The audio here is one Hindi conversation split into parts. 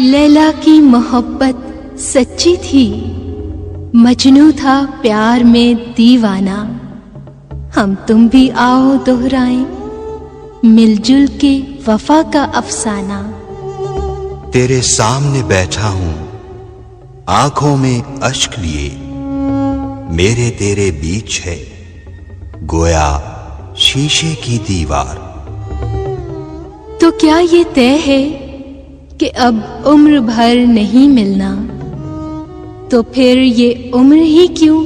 लैला की मोहब्बत सच्ची थी, मजनू था प्यार में दीवाना। हम तुम भी आओ दोहराएं मिलजुल के वफा का अफसाना। तेरे सामने बैठा हूं आंखों में अश्क लिए, मेरे तेरे बीच है गोया शीशे की दीवार। तो क्या ये तय है कि अब उम्र भर नहीं मिलना, तो फिर ये उम्र ही क्यों।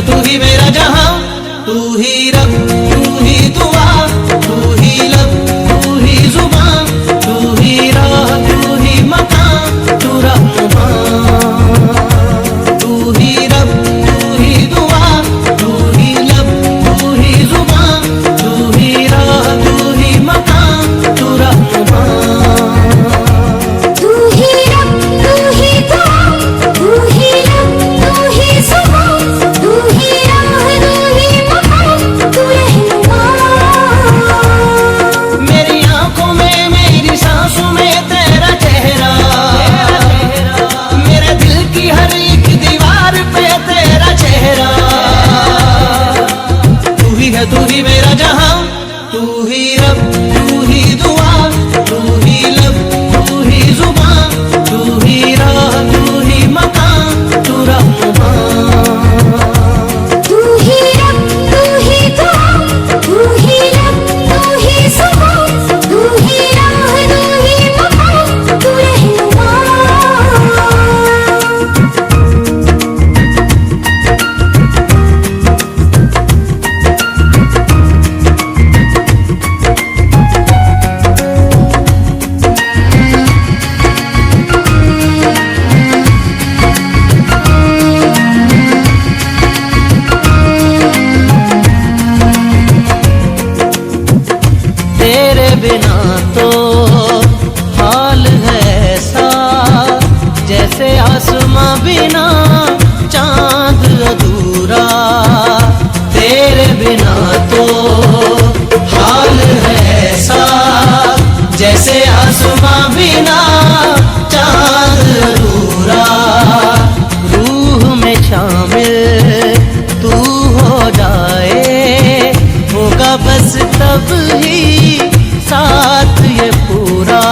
तू ही मेरा जहां, तू ही रब, तू ही दुआ, तू ही लब, तू ही जुबान, तू ही राह, तू ही मकान, तू रहनुमा। तू ही रब, तू ही दुआ, तू ही लब, तू ही जुबान, तू ही राह, तू ही मकान, तू रहनुमा। तू ही रब, तू ही दुआ, तू ही लब, तू ही जुबान, तू ही राह, तू ही मकान, तू रहनुमा। मेरी आंखों में मेरी सांसों में तेरा चेहरा, मेरे दिल की हर एक दीवार पे तेरा चेहरा। तू ही है, तू ही मेरा जहां, तू ही रब, तू ही दुआ, तू ही लब, तू ही जुबान, तू ही राह, तू ही मकान, तू रहनुमा। तू ही रब, तू ही दुआ, तू ही लब, तू ही जुबान, तू ही राह, तू ही मकान, तू रहनुमा। तेरे बिना तो हाल है ऐसा, जैसे आसमां बिना चांद अधूरा। तेरे बिना तो हाल है ऐसा, जैसे आसमां बिना चांद अधूरा। रूह में शामिल तू हो जाए, होगा बस तब ही साथ ये पूरा।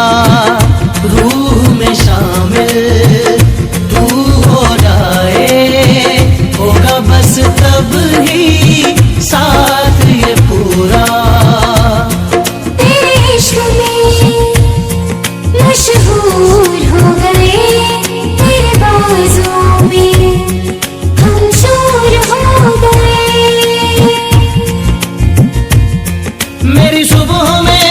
रूह में शामिल तू हो जाए, होगा बस तब ही साथ ये पूरा। तेरे इश्क में मशहूर हो गए, तेरे बाजों में हम चूर हो गए। मेरी सुबह में